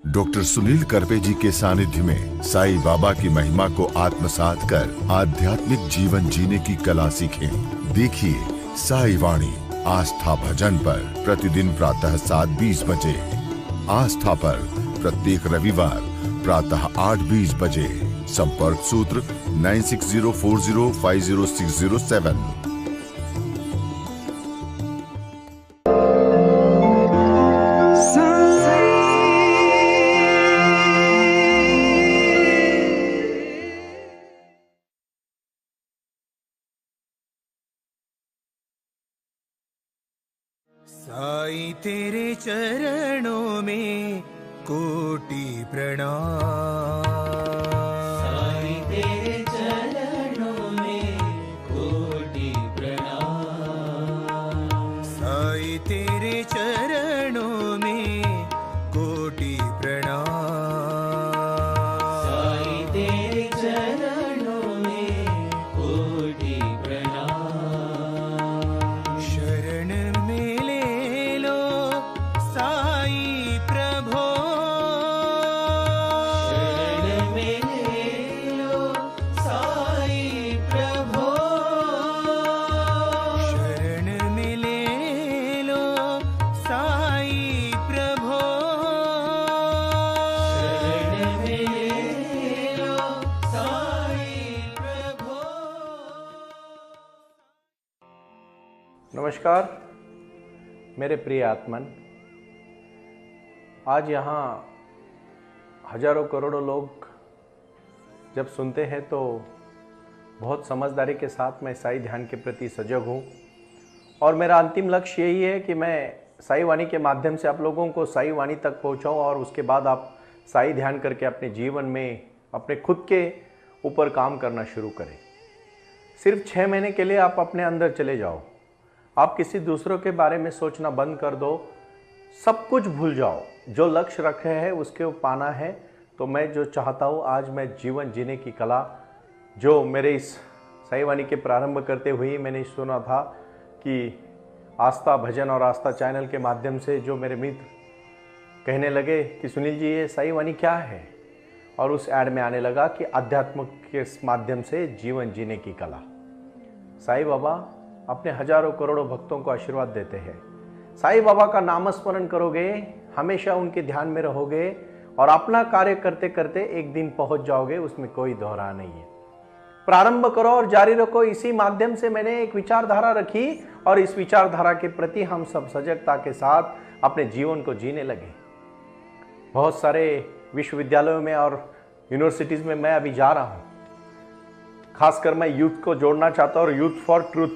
Doctor Sunil Karpe जी के सानिध्य में साईं बाबा की महिमा को आत्मसात कर आध्यात्मिक जीवन जीने की कला सीखें। देखिए साई वाणी आस्था भजन पर प्रतिदिन प्रातः 7:20 बजे। आस्था पर प्रत्येक रविवार प्रातः 8:20 बजे। संपर्क सूत्र 9604050607। साईं तेरे चरणों में कोटि प्रणाम। साईं तेरे चरणों में कोटि प्रणाम। साईं तेरे चरणों में कोटि प्रणाम। साईं तेरे चरणों में कोटि प्रणाम। शरण में ले लो साईं प्रभो। शरण में ले लो साईं प्रभो। शरण में ले लो साईं प्रभो। शरण में ले लो साईं प्रभो। नमस्कार मेरे प्रिय आत्मन, आज यहाँ हजारों करोड़ों लोग जब सुनते हैं तो बहुत समझदारी के साथ मैं साई ध्यान के प्रति सजग हूँ और मेरा अंतिम लक्ष्य यही है कि मैं साई वाणी के माध्यम से आप लोगों को साई वाणी तक पहुँचाऊँ और उसके बाद आप साई ध्यान करके अपने जीवन में अपने खुद के ऊपर काम करना शुरू करें। सिर्फ 6 महीने के लिए आप अपने अंदर चले जाओ, आप किसी दूसरों के बारे में सोचना बंद कर दो, सब कुछ भूल जाओ। जो लक्ष्य रखे हैं उसके पाना है। तो मैं जो चाहता हूँ आज मैं जीवन जीने की कला जो मेरे इस साई वाणी के प्रारंभ करते हुए मैंने सुना था कि आस्था भजन और आस्था चैनल के माध्यम से जो मेरे मित्र कहने लगे कि सुनील जी ये साई वाणी क्या है, और उस ऐड में आने लगा कि अध्यात्म के माध्यम से जीवन जीने की कला। साईं बाबा अपने हजारों करोड़ों भक्तों को आशीर्वाद देते हैं। साईं बाबा का नामस्मरण करोगे, हमेशा उनके ध्यान में रहोगे और अपना कार्य करते करते एक दिन पहुंच जाओगे, उसमें कोई दोहरा नहीं है। प्रारंभ करो और जारी रखो। इसी माध्यम से मैंने एक विचारधारा रखी और इस विचारधारा के प्रति हम सब सजगता के साथ अपने जीवन को जीने लगे। बहुत सारे विश्वविद्यालयों में और यूनिवर्सिटीज़ में मैं अभी जा रहा हूँ। खासकर मैं यूथ को जोड़ना चाहता हूँ और यूथ फॉर ट्रूथ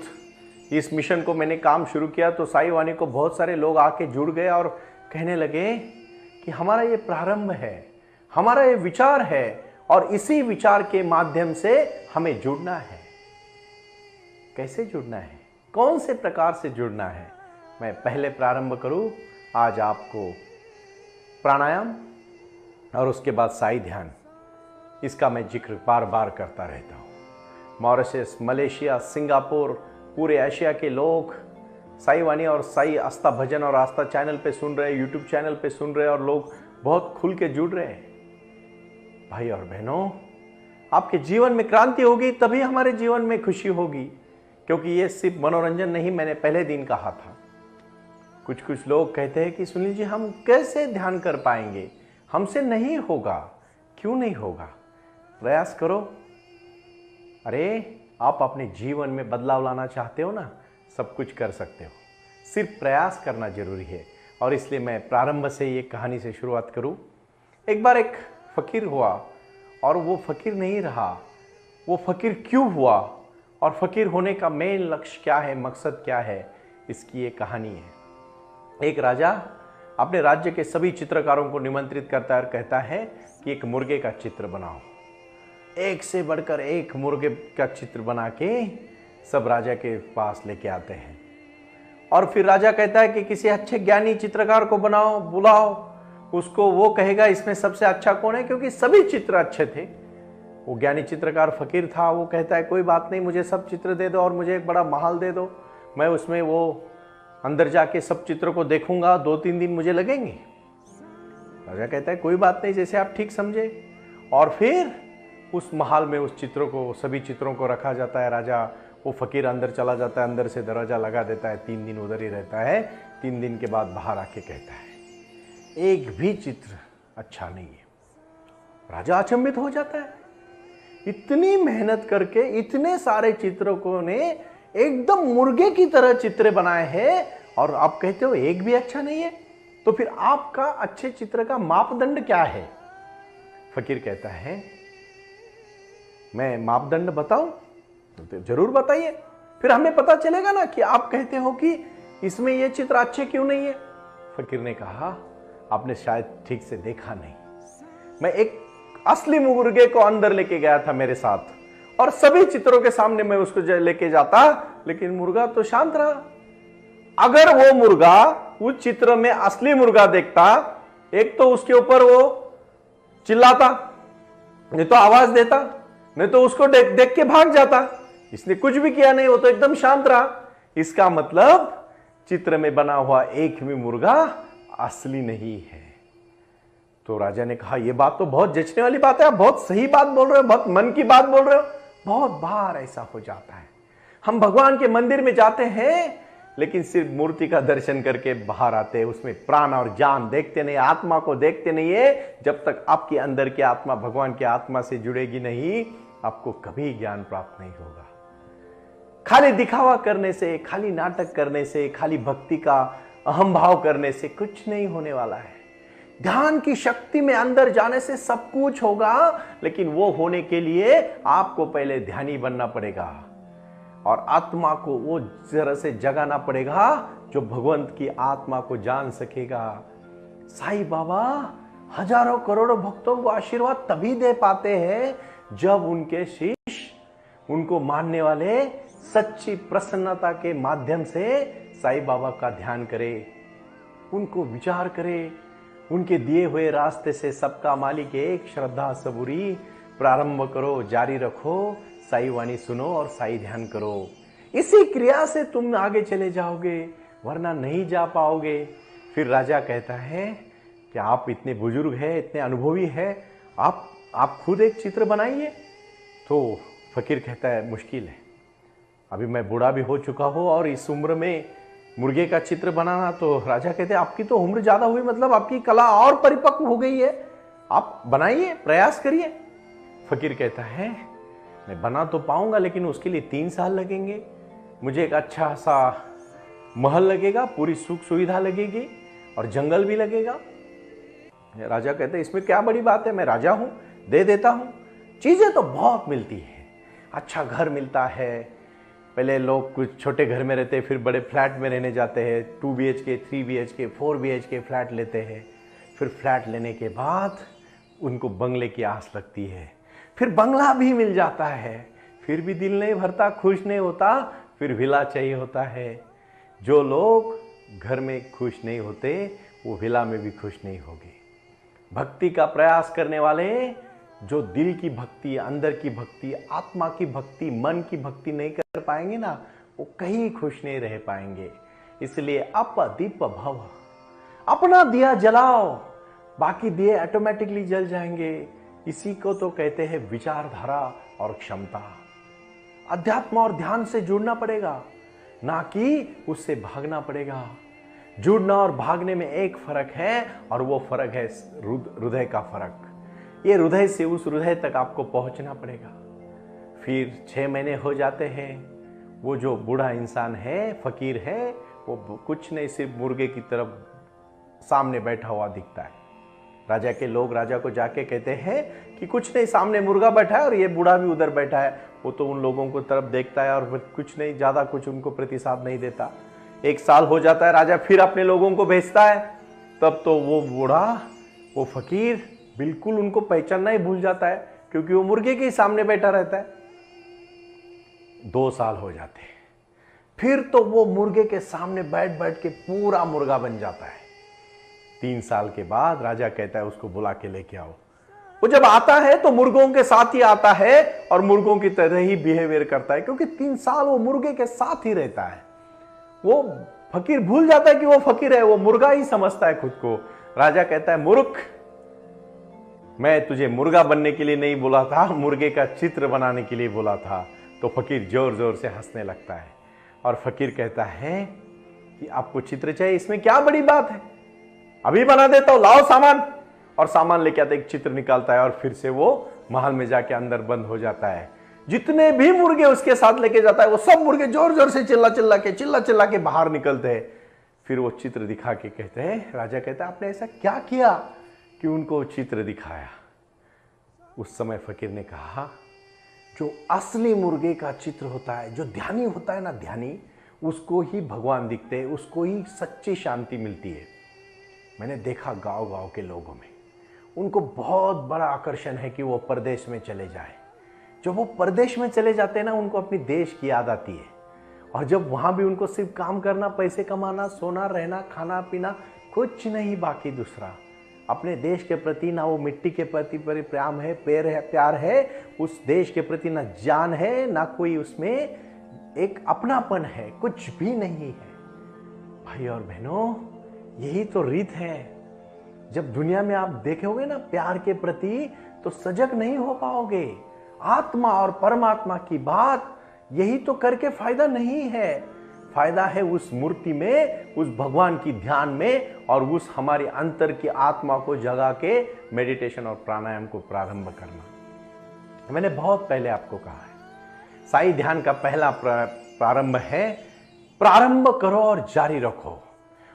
इस मिशन को मैंने काम शुरू किया तो साई वाणी को बहुत सारे लोग आके जुड़ गए और कहने लगे कि हमारा ये प्रारंभ है, हमारा ये विचार है और इसी विचार के माध्यम से हमें जुड़ना है। कैसे जुड़ना है, कौन से प्रकार से जुड़ना है, मैं पहले प्रारंभ करूं। आज आपको प्राणायाम और उसके बाद साई ध्यान, इसका मैं जिक्र बार बार करता रहता हूँ। मॉरिशस, मलेशिया, सिंगापुर, पूरे एशिया के लोग साई वाणी और साई आस्था भजन और आस्था चैनल पे सुन रहे, यूट्यूब चैनल पे सुन रहे और लोग बहुत खुल के जुड़ रहे हैं। भाई और बहनों, आपके जीवन में क्रांति होगी तभी हमारे जीवन में खुशी होगी, क्योंकि ये सिर्फ मनोरंजन नहीं, मैंने पहले दिन कहा था। कुछ लोग कहते हैं कि सुनील जी हम कैसे ध्यान कर पाएंगे, हमसे नहीं होगा। क्यों नहीं होगा, प्रयास करो। अरे आप अपने जीवन में बदलाव लाना चाहते हो ना, सब कुछ कर सकते हो, सिर्फ प्रयास करना जरूरी है। और इसलिए मैं प्रारंभ से ये कहानी से शुरुआत करूं। एक बार एक फ़कीर हुआ और वो फ़कीर नहीं रहा। वो फ़कीर क्यों हुआ और फ़कीर होने का मेन लक्ष्य क्या है, मकसद क्या है, इसकी ये कहानी है। एक राजा अपने राज्य के सभी चित्रकारों को निमंत्रित करता है और कहता है कि एक मुर्गे का चित्र बनाओ। एक से बढ़कर एक मुर्गे का चित्र बना के सब राजा के पास लेके आते हैं और फिर राजा कहता है कि किसी अच्छे ज्ञानी चित्रकार को बनाओ, बुलाओ उसको, वो कहेगा इसमें सबसे अच्छा कौन है, क्योंकि सभी चित्र अच्छे थे। वो ज्ञानी चित्रकार फ़कीर था, वो कहता है कोई बात नहीं, मुझे सब चित्र दे दो और मुझे एक बड़ा महल दे दो, मैं उसमें वो अंदर जाके सब चित्रों को देखूंगा, 2-3 दिन मुझे लगेंगे। राजा कहता है कोई बात नहीं, जैसे आप ठीक समझे। और फिर उस महल में उस चित्रों को, सभी चित्रों को रखा जाता है। राजा, वो फकीर अंदर चला जाता है, अंदर से दरवाजा लगा देता है, 3 दिन उधर ही रहता है। 3 दिन के बाद बाहर आके कहता है एक भी चित्र अच्छा नहीं है। राजा अचंभित हो जाता है, इतनी मेहनत करके इतने सारे चित्रकों ने एकदम मुर्गे की तरह चित्र बनाए हैं और आप कहते हो एक भी अच्छा नहीं है, तो फिर आपका अच्छे चित्र का मापदंड क्या है? फकीर कहता है मैं मापदंड बताऊं? तो जरूर बताइए, फिर हमें पता चलेगा ना कि आप कहते हो कि इसमें ये चित्र अच्छे क्यों नहीं है। फकीर ने कहा आपने शायद ठीक से देखा नहीं, मैं एक असली मुर्गे को अंदर लेके गया था मेरे साथ और सभी चित्रों के सामने मैं उसको लेके जाता, लेकिन मुर्गा तो शांत रहा। अगर वो मुर्गा उस चित्र में असली मुर्गा देखता, एक तो उसके ऊपर वो चिल्लाता, नहीं तो आवाज देता, नहीं तो उसको देख के भाग जाता। इसने कुछ भी किया नहीं, वो तो एकदम शांत रहा। इसका मतलब चित्र में बना हुआ एक भी मुर्गा असली नहीं है। तो राजा ने कहा यह बात तो बहुत जचने वाली बात है, आप बहुत सही बात बोल रहे हो, बहुत मन की बात बोल रहे हो। बहुत बार ऐसा हो जाता है, हम भगवान के मंदिर में जाते हैं लेकिन सिर्फ मूर्ति का दर्शन करके बाहर आते हैं, उसमें प्राण और जान देखते नहीं, आत्मा को देखते नहीं है। जब तक आपके अंदर की आत्मा भगवान की आत्मा से जुड़ेगी नहीं, आपको कभी ज्ञान प्राप्त नहीं होगा। खाली दिखावा करने से, खाली नाटक करने से, खाली भक्ति का अहम भाव करने से कुछ नहीं होने वाला है। ध्यान की शक्ति में अंदर जाने से सब कुछ होगा, लेकिन वो होने के लिए आपको पहले ध्यानी बनना पड़ेगा और आत्मा को वो तरह से जगाना पड़ेगा जो भगवंत की आत्मा को जान सकेगा। साईं बाबा हजारों करोड़ों भक्तों को आशीर्वाद तभी दे पाते हैं जब उनके शिष्य, उनको मानने वाले सच्ची प्रसन्नता के माध्यम से साईं बाबा का ध्यान करे, उनको विचार करे, उनके दिए हुए रास्ते से सबका मालिक एक, श्रद्धा सबूरी प्रारंभ करो, जारी रखो, साई वाणी सुनो और साई ध्यान करो। इसी क्रिया से तुम आगे चले जाओगे, वरना नहीं जा पाओगे। फिर राजा कहता है कि आप इतने बुजुर्ग हैं, इतने अनुभवी हैं, आप खुद एक चित्र बनाइए। तो फकीर कहता है मुश्किल है, अभी मैं बूढ़ा भी हो चुका हूं और इस उम्र में मुर्गे का चित्र बनाना। तो राजा कहते हैं आपकी तो उम्र ज्यादा हुई, मतलब आपकी कला और परिपक्व हो गई है, आप बनाइए, प्रयास करिए। फकीर कहता है मैं बना तो पाऊंगा लेकिन उसके लिए 3 साल लगेंगे, मुझे एक अच्छा सा महल लगेगा, पूरी सुख सुविधा लगेगी और जंगल भी लगेगा। राजा कहते हैं इसमें क्या बड़ी बात है, मैं राजा हूं, दे देता हूं। चीजें तो बहुत मिलती है, अच्छा घर मिलता है। पहले लोग कुछ छोटे घर में रहते हैं, फिर बड़े फ्लैट में रहने जाते हैं, 2 BHK, 3 BHK, 4 BHK फ्लैट लेते हैं। फिर फ्लैट लेने के बाद उनको बंगले की आस लगती है, फिर बंगला भी मिल जाता है, फिर भी दिल नहीं भरता, खुश नहीं होता, फिर विला चाहिए होता है। जो लोग घर में खुश नहीं होते वो विला में भी खुश नहीं होंगे। भक्ति का प्रयास करने वाले जो दिल की भक्ति, अंदर की भक्ति, आत्मा की भक्ति, मन की भक्ति नहीं कर पाएंगे ना, वो कहीं खुश नहीं रह पाएंगे। इसलिए अप दीप भव, अपना दिया जलाओ, बाकी दिए ऑटोमेटिकली जल जाएंगे। इसी को तो कहते हैं विचारधारा और क्षमता। अध्यात्म और ध्यान से जुड़ना पड़ेगा, ना कि उससे भागना पड़ेगा। जुड़ना और भागने में एक फर्क है और वो फर्क है हृदय का फर्क। ये हृदय से उस हृदय तक आपको पहुंचना पड़ेगा। फिर 6 महीने हो जाते हैं, वो जो बूढ़ा इंसान है, फकीर है, वो कुछ नहीं, सिर्फ मुर्गे की तरफ सामने बैठा हुआ दिखता है। राजा के लोग राजा को जाके कहते हैं कि कुछ नहीं, सामने मुर्गा बैठा है और ये बूढ़ा भी उधर बैठा है। वो तो उन लोगों को तरफ देखता है और कुछ नहीं, ज्यादा कुछ उनको प्रतिसाद नहीं देता। 1 साल हो जाता है, राजा फिर अपने लोगों को भेजता है। तब तो वो बूढ़ा, वो फकीर बिल्कुल उनको पहचानना ही भूल जाता है, क्योंकि वो मुर्गे के सामने बैठा रहता है। 2 साल हो जाते हैं, फिर तो वो मुर्गे के सामने बैठ बैठ के पूरा मुर्गा बन जाता है। 3 साल के बाद राजा कहता है उसको बुला के लेके आओ। वो जब आता है तो मुर्गों के साथ ही आता है और मुर्गों की तरह ही बिहेवियर करता है, क्योंकि 3 साल वो मुर्गे के साथ ही रहता है। वो फकीर भूल जाता है कि वो फकीर है, वो मुर्गा ही समझता है खुद को। राजा कहता है, मूर्ख, मैं तुझे मुर्गा बनने के लिए नहीं बोला था, मुर्गे का चित्र बनाने के लिए बोला था। तो फकीर जोर जोर से हंसने लगता है और फकीर कहता है कि आपको चित्र चाहिए, इसमें क्या बड़ी बात है, अभी बना देता हूं, लाओ सामान। और सामान लेके आता, एक चित्र निकालता है और फिर से वो महल में जाके अंदर बंद हो जाता है। जितने भी मुर्गे उसके साथ लेके जाता है वो सब मुर्गे जोर जोर से चिल्ला चिल्ला के बाहर निकलते हैं। फिर वो चित्र दिखा के कहते हैं, राजा कहता है, आपने ऐसा क्या किया कि उनको चित्र दिखाया? उस समय फकीर ने कहा, जो असली मुर्गे का चित्र होता है, जो ध्यानी होता है ना, ध्यानी, उसको ही भगवान दिखते हैं, उसको ही सच्ची शांति मिलती है। मैंने देखा गांव गांव के लोगों में, उनको बहुत बड़ा आकर्षण है कि वो परदेश में चले जाए। जब वो परदेश में चले जाते हैं ना, उनको अपनी देश की याद आती है। और जब वहां भी उनको सिर्फ काम करना, पैसे कमाना, सोना, रहना, खाना पीना, कुछ नहीं बाकी दूसरा, अपने देश के प्रति ना वो मिट्टी के प्रति प्रेम है, प्यार है, उस देश के प्रति ना जान है, ना कोई उसमें एक अपनापन है, कुछ भी नहीं है। भाई और बहनों, यही तो रीत है। जब दुनिया में आप देखोगे ना प्यार के प्रति, तो सजग नहीं हो पाओगे। आत्मा और परमात्मा की बात यही तो करके फायदा नहीं है। फायदा है उस मूर्ति में, उस भगवान की ध्यान में, और उस हमारी अंतर की आत्मा को जगा के मेडिटेशन और प्राणायाम को प्रारंभ करना। मैंने बहुत पहले आपको कहा है, साई ध्यान का पहला प्रारंभ है, प्रारंभ करो और जारी रखो।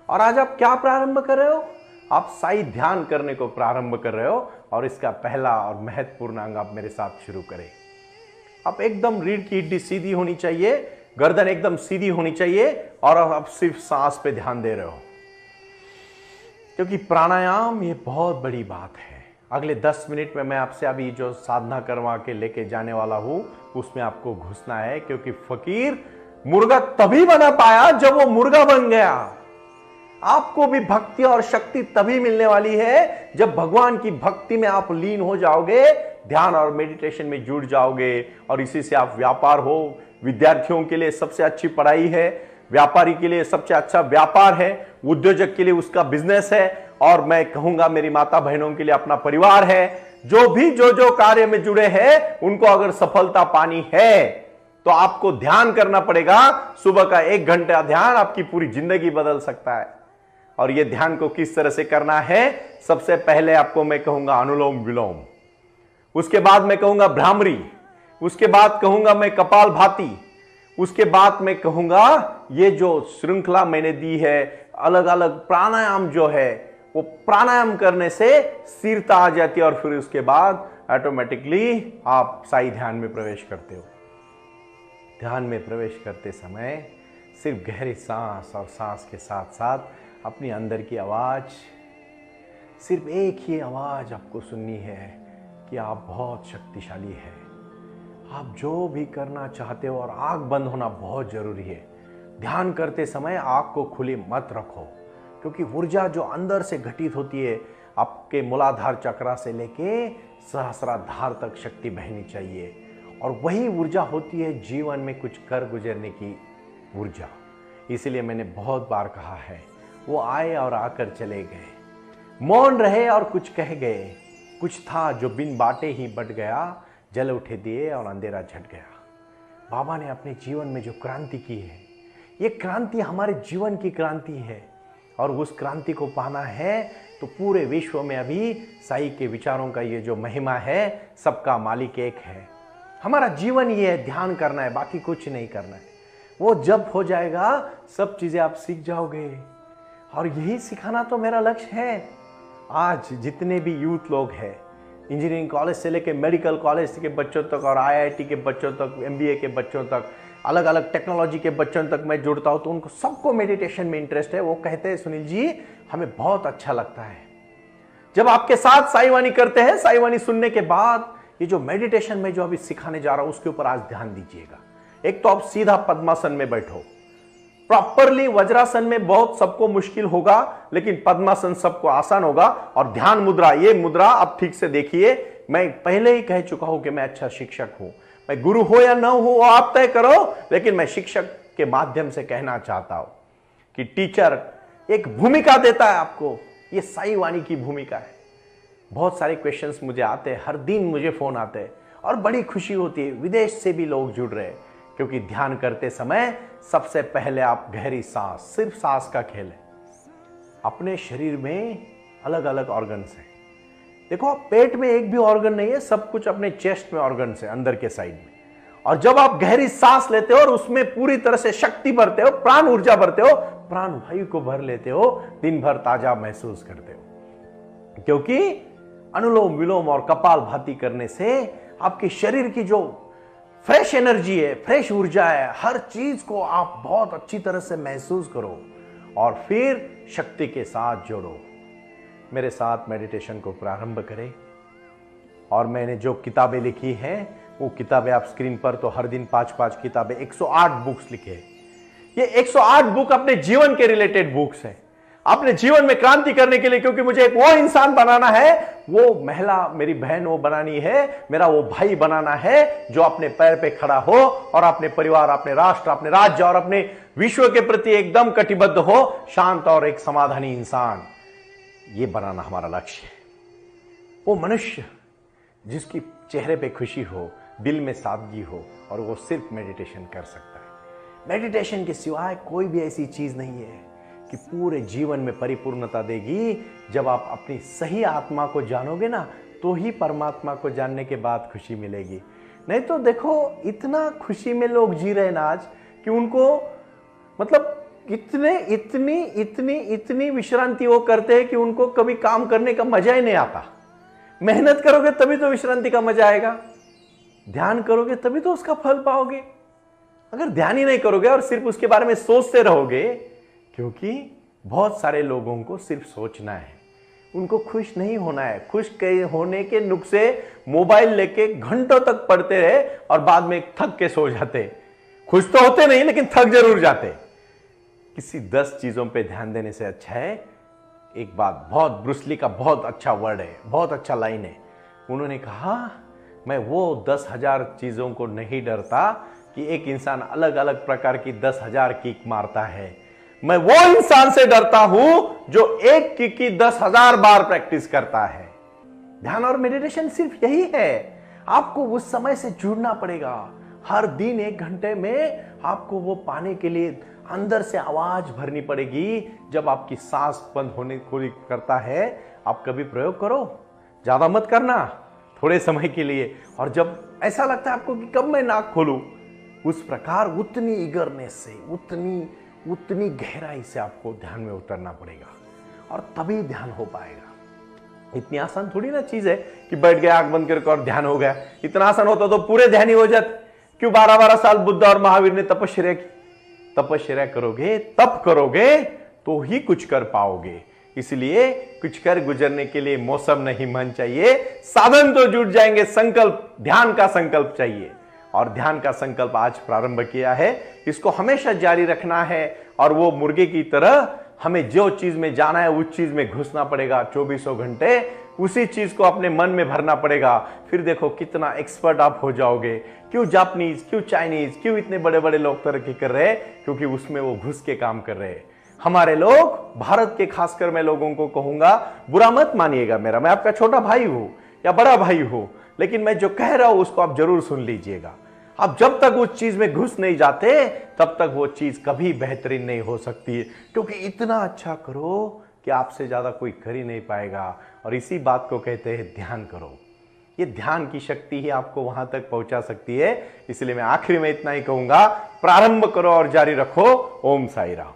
और आज आप क्या प्रारंभ कर रहे हो? आप साई ध्यान करने को प्रारंभ कर रहे हो। और इसका पहला और महत्वपूर्ण अंग आप मेरे साथ शुरू करें। आप एकदम रीढ़ की हड्डी सीधी होनी चाहिए, गर्दन एकदम सीधी होनी चाहिए, और आप सिर्फ सांस पे ध्यान दे रहे हो, क्योंकि प्राणायाम ये बहुत बड़ी बात है। अगले 10 मिनट में मैं आपसे अभी जो साधना करवा के लेके जाने वाला हूं, उसमें आपको घुसना है। क्योंकि फकीर मुर्गा तभी बना पाया जब वो मुर्गा बन गया। आपको भी भक्ति और शक्ति तभी मिलने वाली है जब भगवान की भक्ति में आप लीन हो जाओगे, ध्यान और मेडिटेशन में जुड़ जाओगे, और इसी से आप व्यापार हो। विद्यार्थियों के लिए सबसे अच्छी पढ़ाई है, व्यापारी के लिए सबसे अच्छा व्यापार है, उद्योजक के लिए उसका बिजनेस है, और मैं कहूंगा मेरी माता बहनों के लिए अपना परिवार है। जो कार्य में जुड़े हैं, उनको अगर सफलता पानी है तो आपको ध्यान करना पड़ेगा। सुबह का 1 घंटा ध्यान आपकी पूरी जिंदगी बदल सकता है। और यह ध्यान को किस तरह से करना है? सबसे पहले आपको मैं कहूंगा अनुलोम विलोम, उसके बाद मैं कहूंगा भ्रामरी, उसके बाद कहूंगा मैं कपाल भाती, उसके बाद मैं कहूंगा ये जो श्रृंखला मैंने दी है, अलग अलग प्राणायाम जो है, वो प्राणायाम करने से स्थिरता आ जाती है। और फिर उसके बाद ऑटोमेटिकली आप साई ध्यान में प्रवेश करते हो। ध्यान में प्रवेश करते समय सिर्फ गहरी सांस, और सांस के साथ साथ अपनी अंदर की आवाज, सिर्फ एक ही आवाज आपको सुननी है कि आप बहुत शक्तिशाली है। आप जो भी करना चाहते हो, और आंख बंद होना बहुत जरूरी है। ध्यान करते समय आंख को खुली मत रखो, क्योंकि ऊर्जा जो अंदर से घटित होती है, आपके मूलाधार चक्रा से लेके सहस्राधार तक शक्ति बहनी चाहिए, और वही ऊर्जा होती है जीवन में कुछ कर गुजरने की ऊर्जा। इसलिए मैंने बहुत बार कहा है, वो आए और आकर चले गए, मौन रहे और कुछ कह गए, कुछ था जो बिन बाटे ही बट गया, जल उठे दिए और अंधेरा झट गया। बाबा ने अपने जीवन में जो क्रांति की है, ये क्रांति हमारे जीवन की क्रांति है, और उस क्रांति को पाना है तो पूरे विश्व में अभी साई के विचारों का ये जो महिमा है, सबका मालिक एक है। हमारा जीवन ये है, ध्यान करना है, बाकी कुछ नहीं करना है। वो जब हो जाएगा, सब चीजें आप सीख जाओगे, और यही सिखाना तो मेरा लक्ष्य है। आज जितने भी यूथ लोग हैं, इंजीनियरिंग कॉलेज से लेकर मेडिकल कॉलेज के बच्चों तक, और IIT के बच्चों तक, MBA के बच्चों तक, अलग अलग टेक्नोलॉजी के बच्चों तक मैं जुड़ता हूं, तो उनको सबको मेडिटेशन में इंटरेस्ट है। वो कहते हैं, सुनील जी हमें बहुत अच्छा लगता है जब आपके साथ साईवानी करते हैं। साईवानी सुनने के बाद ये जो मेडिटेशन में जो अभी सिखाने जा रहा हूं, उसके ऊपर आज ध्यान दीजिएगा। एक तो आप सीधा पद्मासन में बैठो, प्रॉपरली। वज्रासन में बहुत सबको मुश्किल होगा, लेकिन पद्मासन सबको आसान होगा। और ध्यान मुद्रा, ये मुद्रा आप ठीक से देखिए। मैं पहले ही कह चुका हूं कि मैं अच्छा शिक्षक हूं। मैं गुरु हो या ना हो आप तय करो, लेकिन मैं शिक्षक के माध्यम से कहना चाहता हूं कि टीचर एक भूमिका देता है आपको, ये साई वाणी की भूमिका है। बहुत सारे क्वेश्चंस मुझे आते हैं, हर दिन मुझे फोन आते हैं और बड़ी खुशी होती है। विदेश से भी लोग जुड़ रहे हैं, क्योंकि ध्यान करते समय सबसे पहले आप गहरी सांस, सिर्फ सांस का खेल है। अपने शरीर में अलग अलग ऑर्गन्स हैं। देखो, पेट में एक भी ऑर्गन नहीं है, सब कुछ अपने चेस्ट में ऑर्गन्स है, अंदर के साइड में। और जब आप गहरी सांस लेते हो और उसमें पूरी तरह से शक्ति भरते हो, प्राण ऊर्जा भरते हो, प्राण वायु को भर लेते हो, दिन भर ताजा महसूस करते हो। क्योंकि अनुलोम विलोम और कपालभाति करने से आपके शरीर की जो फ्रेश एनर्जी है, फ्रेश ऊर्जा है, हर चीज को आप बहुत अच्छी तरह से महसूस करो और फिर शक्ति के साथ जोड़ो। मेरे साथ मेडिटेशन को प्रारंभ करें। और मैंने जो किताबें लिखी हैं वो किताबें आप स्क्रीन पर, तो हर दिन 5-5 किताबें, 108 बुक्स लिखे हैं। ये 108 बुक अपने जीवन के रिलेटेड बुक्स हैं, अपने जीवन में क्रांति करने के लिए। क्योंकि मुझे एक वो इंसान बनाना है, वो महिला मेरी बहन वो बनानी है, मेरा वो भाई बनाना है जो अपने पैर पे खड़ा हो और अपने परिवार, अपने राष्ट्र, अपने राज्य और अपने विश्व के प्रति एकदम कटिबद्ध हो, शांत और एक समाधानी इंसान। ये बनाना हमारा लक्ष्य है। वो मनुष्य जिसकी चेहरे पे खुशी हो, दिल में सादगी हो, और वो सिर्फ मेडिटेशन कर सकता है। मेडिटेशन के सिवाय कोई भी ऐसी चीज नहीं है कि पूरे जीवन में परिपूर्णता देगी। जब आप अपनी सही आत्मा को जानोगे ना, तो ही परमात्मा को जानने के बाद खुशी मिलेगी। नहीं तो देखो, इतना खुशी में लोग जी रहे ना आज कि उनको मतलब इतनी विश्रांति वो करते हैं कि उनको कभी काम करने का मजा ही नहीं आता। मेहनत करोगे तभी तो विश्रांति का मजा आएगा, ध्यान करोगे तभी तो उसका फल पाओगे। अगर ध्यान ही नहीं करोगे और सिर्फ उसके बारे में सोचते रहोगे, क्योंकि बहुत सारे लोगों को सिर्फ सोचना है, उनको खुश नहीं होना है। खुश होने के नुस्खे मोबाइल लेके घंटों तक पढ़ते रहे और बाद में थक के सो जाते। खुश तो होते नहीं, लेकिन थक जरूर जाते। किसी 10 चीजों पे ध्यान देने से अच्छा है। एक बात, बहुत ब्रूस ली का बहुत अच्छा वर्ड है, बहुत अच्छा लाइन है। उन्होंने कहा, मैं वो 10,000 चीजों को नहीं डरता कि एक इंसान अलग अलग प्रकार की 10,000 किक मारता है। मैं वो इंसान से डरता हूं जो एक किक की 10,000 बार प्रैक्टिस करता है। ध्यान और मेडिटेशन सिर्फ यही है। आपको उस समय से जुड़ना पड़ेगा। हर दिन 1 घंटे में आपको वो पाने के लिए अंदर से आवाज भरनी पड़ेगी। जब आपकी सांस बंद होने को करता है, आप कभी प्रयोग करो, ज्यादा मत करना, थोड़े समय के लिए। और जब ऐसा लगता है आपको कि कब मैं नाक खोलूं, उस प्रकार उतनी ईगरनेस से, उतनी गहराई से आपको ध्यान में उतरना पड़ेगा, और तभी ध्यान हो पाएगा। इतनी आसान थोड़ी ना चीज है कि बैठ गया, आंख बंद करके और ध्यान हो गया। इतना आसान होता तो पूरे ध्यान ही हो जाते। क्यों 12-12 साल बुद्ध और महावीर ने तपस्या की? तपस्या करोगे, तप करोगे तो ही कुछ कर पाओगे। इसलिए कुछ कर गुजरने के लिए मौसम नहीं, मन चाहिए। साधन तो जुट जाएंगे, संकल्प, ध्यान का संकल्प चाहिए। और ध्यान का संकल्प आज प्रारंभ किया है, इसको हमेशा जारी रखना है। और वो मुर्गे की तरह हमें जो चीज में जाना है उस चीज में घुसना पड़ेगा। 24 घंटे उसी चीज को अपने मन में भरना पड़ेगा। फिर देखो कितना एक्सपर्ट आप हो जाओगे। क्यों जापानीज, क्यों चाइनीज, क्यों इतने बड़े बड़े लोग तरक्की कर रहे हैं? क्योंकि उसमें वो घुस के काम कर रहे हैं। हमारे लोग, भारत के खासकर मैं लोगों को कहूंगा, बुरा मत मानिएगा मेरा, मैं आपका छोटा भाई हूं या बड़ा भाई हूं, लेकिन मैं जो कह रहा हूं उसको आप जरूर सुन लीजिएगा। आप जब तक उस चीज में घुस नहीं जाते, तब तक वो चीज कभी बेहतरीन नहीं हो सकती है। क्योंकि इतना अच्छा करो कि आपसे ज्यादा कोई कर ही नहीं पाएगा। और इसी बात को कहते हैं ध्यान करो। ये ध्यान की शक्ति ही आपको वहां तक पहुंचा सकती है। इसलिए मैं आखिरी में इतना ही कहूंगा, प्रारंभ करो और जारी रखो। ओम साई राम।